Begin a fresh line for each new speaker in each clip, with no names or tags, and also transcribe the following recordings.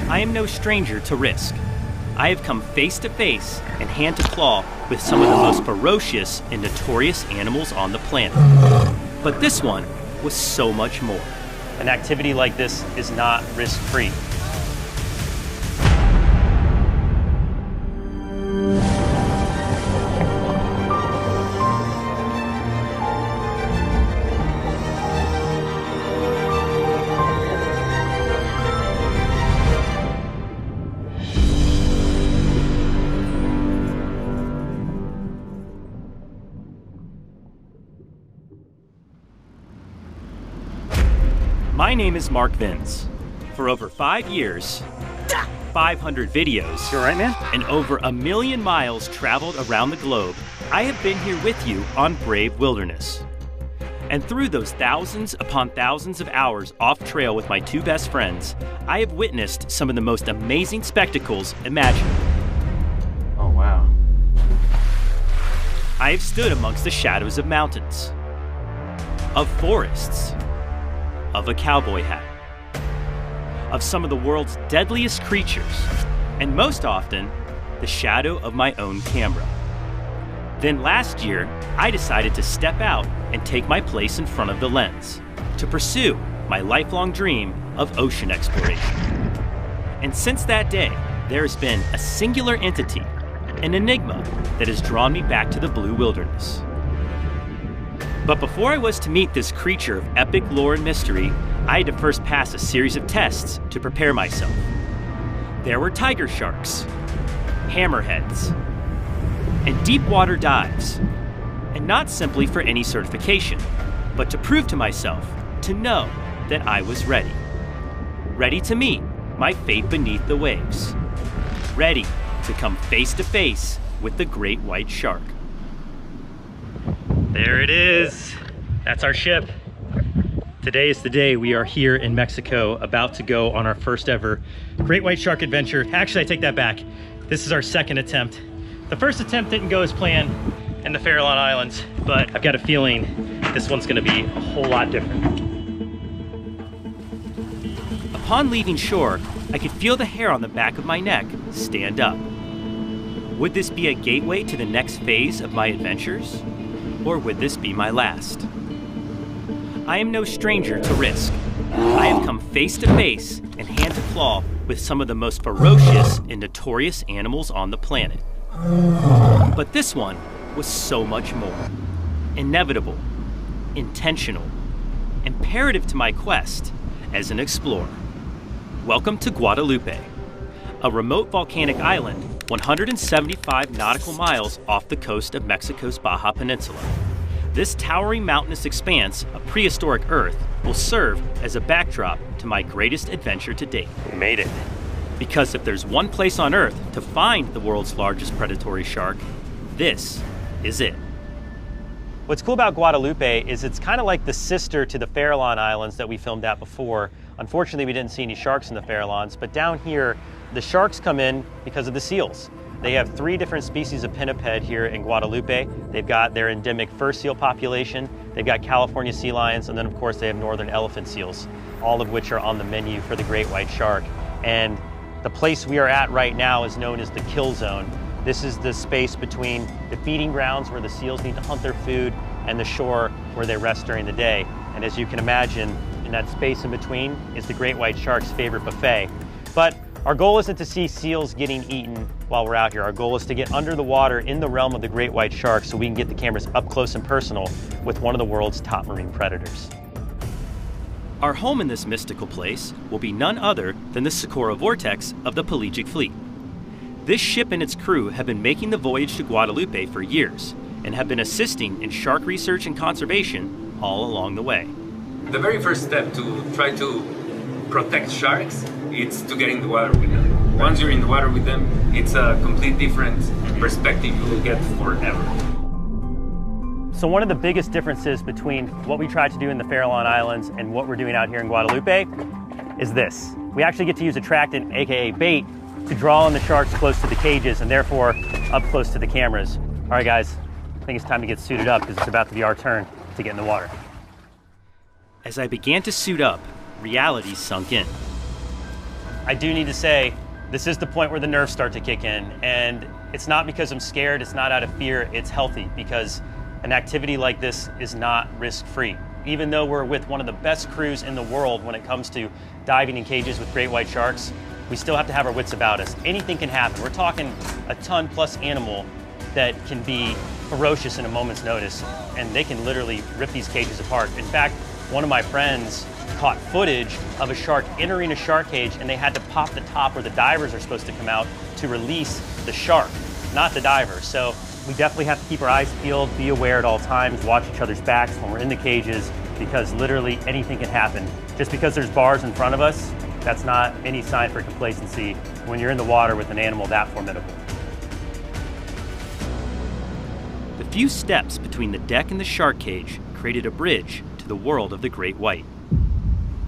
I am no stranger to risk. I have come face to face and hand to claw with some of the most ferocious and notorious animals on the planet. But this one was so much more. An activity like this is not risk-free. My name is Mark Vins. For over 5 years, 500 videos,
You all right, man?
and over 1 million miles traveled around the globe, I have been here with you on Brave Wilderness. And through those thousands upon thousands of hours off trail with my 2 best friends, I have witnessed some of the most amazing spectacles imaginable.
Oh, wow.
I have stood amongst the shadows of mountains, of forests, of a cowboy hat, of some of the world's deadliest creatures, and most often, the shadow of my own camera. Then last year, I decided to step out and take my place in front of the lens, to pursue my lifelong dream of ocean exploration. And since that day, there has been a singular entity, an enigma that has drawn me back to the blue wilderness. But before I was to meet this creature of epic lore and mystery, I had to first pass a series of tests to prepare myself. There were tiger sharks, hammerheads, and deep water dives. And not simply for any certification, but to prove to myself, to know that I was ready. Ready to meet my fate beneath the waves. Ready to come face to face with the great white shark. There it is. That's our ship. Today is the day we are here in Mexico, about to go on our first ever great white shark adventure. Actually, I take that back. This is our second attempt. The first attempt didn't go as planned in the Farallon Islands, but I've got a feeling this one's gonna be a whole lot different. Upon leaving shore, I could feel the hair on the back of my neck stand up. Would this be a gateway to the next phase of my adventures? Or would this be my last? I am no stranger to risk. I have come face to face and hand to claw with some of the most ferocious and notorious animals on the planet. But this one was so much more. Inevitable, intentional, imperative to my quest as an explorer. Welcome to Guadalupe, a remote volcanic island 175 nautical miles off the coast of Mexico's Baja Peninsula. This towering mountainous expanse of prehistoric Earth will serve as a backdrop to my greatest adventure to date.
We made it.
Because if there's one place on Earth to find the world's largest predatory shark, this is it. What's cool about Guadalupe is it's kind of like the sister to the Farallon Islands that we filmed at before. Unfortunately, we didn't see any sharks in the Farallons, but down here, the sharks come in because of the seals. They have 3 different species of pinniped here in Guadalupe. They've got their endemic fur seal population, they've got California sea lions, and then of course they have northern elephant seals, all of which are on the menu for the great white shark. And the place we are at right now is known as the kill zone. This is the space between the feeding grounds where the seals need to hunt their food and the shore where they rest during the day. And as you can imagine, in that space in between is the great white shark's favorite buffet. But our goal isn't to see seals getting eaten while we're out here. Our goal is to get under the water in the realm of the great white shark so we can get the cameras up close and personal with one of the world's top marine predators. Our home in this mystical place will be none other than the Socorro Vortex of the Pelagic Fleet. This ship and its crew have been making the voyage to Guadalupe for years and have been assisting in shark research and conservation all along the way.
The very first step to try to protect sharks is to get in the water with them. Once you're in the water with them, it's a complete different perspective you will get forever.
So one of the biggest differences between what we tried to do in the Farallon Islands and what we're doing out here in Guadalupe is this. We actually get to use attractant, aka bait, to draw in the sharks close to the cages and therefore up close to the cameras. All right guys, I think it's time to get suited up because it's about to be our turn to get in the water. As I began to suit up, reality sunk in. I do need to say, this is the point where the nerves start to kick in, and it's not because I'm scared, it's not out of fear, it's healthy, because an activity like this is not risk-free. Even though we're with one of the best crews in the world when it comes to diving in cages with great white sharks, we still have to have our wits about us. Anything can happen. We're talking a ton-plus animal that can be ferocious in a moment's notice, and they can literally rip these cages apart. In fact, one of my friends caught footage of a shark entering a shark cage, and they had to pop the top where the divers are supposed to come out to release the shark, not the diver. So we definitely have to keep our eyes peeled, be aware at all times, watch each other's backs when we're in the cages, because literally anything can happen. Just because there's bars in front of us, that's not any sign for complacency when you're in the water with an animal that formidable.
The few steps between the deck and the shark cage created a bridge to the world of the great white.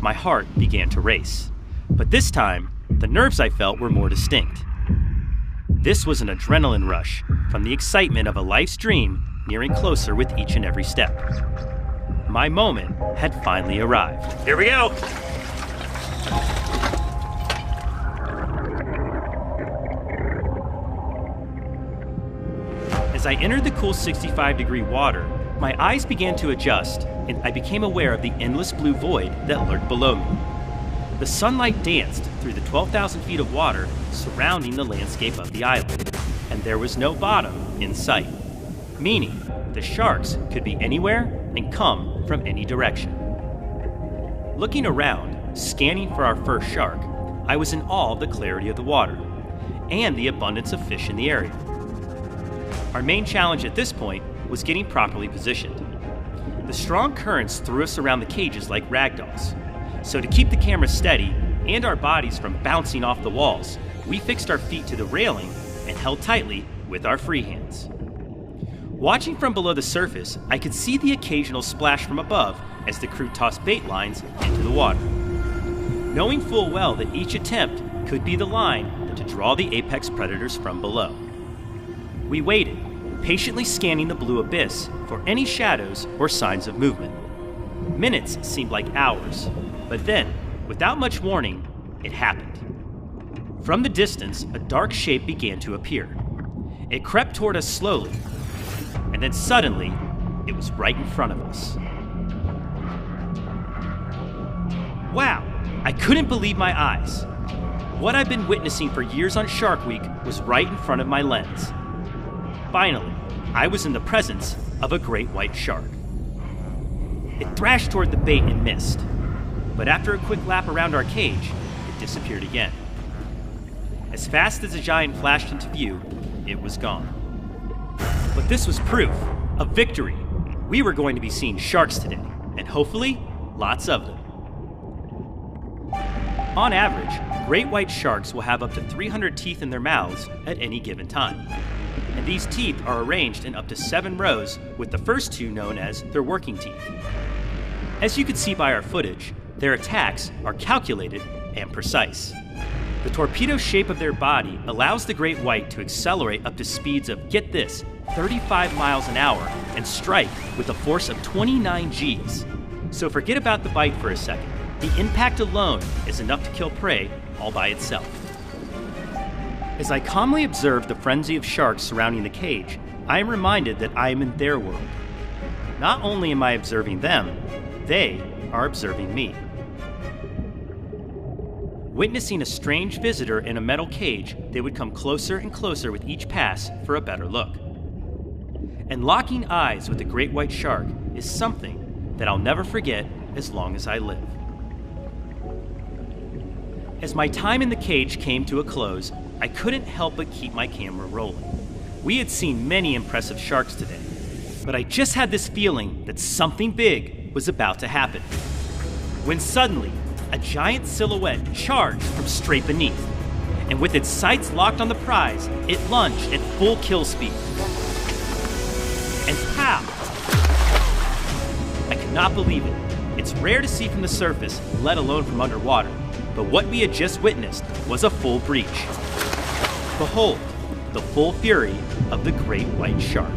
My heart began to race, but this time, the nerves I felt were more distinct. This was an adrenaline rush from the excitement of a life's dream nearing closer with each and every step. My moment had finally arrived.
Here we go.
As I entered the cool 65-degree water, my eyes began to adjust, and I became aware of the endless blue void that lurked below me. The sunlight danced through the 12,000 feet of water surrounding the landscape of the island, and there was no bottom in sight, meaning the sharks could be anywhere and come from any direction. Looking around, scanning for our first shark, I was in awe of the clarity of the water and the abundance of fish in the area. Our main challenge at this point was getting properly positioned. The strong currents threw us around the cages like ragdolls. So to keep the camera steady and our bodies from bouncing off the walls, we fixed our feet to the railing and held tightly with our free hands. Watching from below the surface, I could see the occasional splash from above as the crew tossed bait lines into the water. Knowing full well that each attempt could be the line to draw the apex predators from below. We waited, patiently scanning the blue abyss for any shadows or signs of movement. Minutes seemed like hours, but then, without much warning, it happened. From the distance, a dark shape began to appear. It crept toward us slowly, and then suddenly, it was right in front of us. Wow, I couldn't believe my eyes. What I've been witnessing for years on Shark Week was right in front of my lens. Finally, I was in the presence of a great white shark. It thrashed toward the bait and missed, but after a quick lap around our cage, it disappeared again. As fast as the giant flashed into view, it was gone. But this was proof of victory. We were going to be seeing sharks today, and hopefully, lots of them. On average, great white sharks will have up to 300 teeth in their mouths at any given time. And these teeth are arranged in up to 7 rows, with the first 2 known as their working teeth. As you can see by our footage, their attacks are calculated and precise. The torpedo shape of their body allows the great white to accelerate up to speeds of, get this, 35 miles an hour and strike with a force of 29 Gs. So forget about the bite for a second. The impact alone is enough to kill prey all by itself. As I calmly observe the frenzy of sharks surrounding the cage, I am reminded that I am in their world. Not only am I observing them, they are observing me. Witnessing a strange visitor in a metal cage, they would come closer and closer with each pass for a better look. And locking eyes with a great white shark is something that I'll never forget as long as I live. As my time in the cage came to a close, I couldn't help but keep my camera rolling. We had seen many impressive sharks today, but I just had this feeling that something big was about to happen. When suddenly, a giant silhouette charged from straight beneath, and with its sights locked on the prize, it lunged at full kill speed. And pow! I could not believe it. It's rare to see from the surface, let alone from underwater, but what we had just witnessed was a full breach. Behold, the full fury of the great white shark.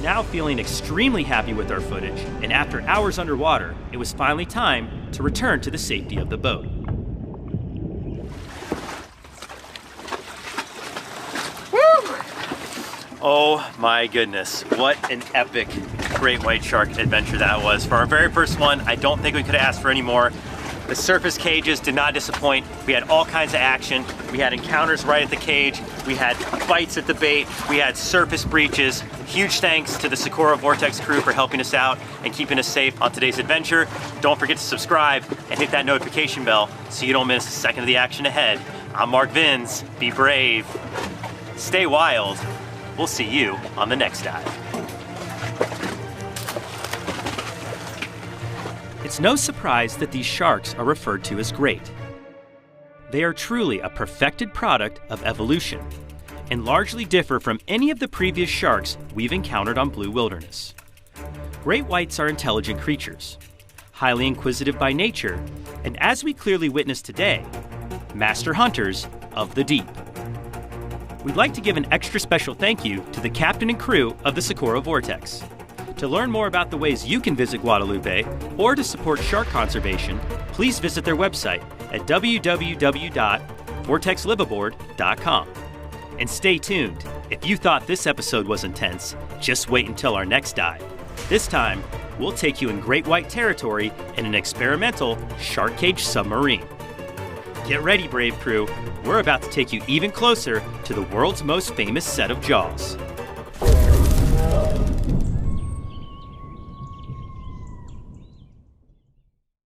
now feeling extremely happy with our footage, and after hours underwater, it was finally time to return to the safety of the boat. Oh my goodness, what an epic great white shark adventure that was. For our very first one, I don't think we could have asked for any more. The surface cages did not disappoint. We had all kinds of action. We had encounters right at the cage. We had bites at the bait. We had surface breaches. Huge thanks to the Socorro Vortex crew for helping us out and keeping us safe on today's adventure. Don't forget to subscribe and hit that notification bell so you don't miss a second of the action ahead. I'm Mark Vins. Be brave. Stay wild. We'll see you on the next dive. It's no surprise that these sharks are referred to as great. They are truly a perfected product of evolution and largely differ from any of the previous sharks we've encountered on Blue Wilderness. Great whites are intelligent creatures, highly inquisitive by nature, and as we clearly witnessed today, master hunters of the deep. We'd like to give an extra special thank you to the captain and crew of the Socorro Vortex. To learn more about the ways you can visit Guadalupe or to support shark conservation, please visit their website at www.vortexliveaboard.com. And stay tuned. If you thought this episode was intense, just wait until our next dive. This time, we'll take you in great white territory in an experimental shark cage submarine. Get ready, brave crew. We're about to take you even closer to the world's most famous set of jaws.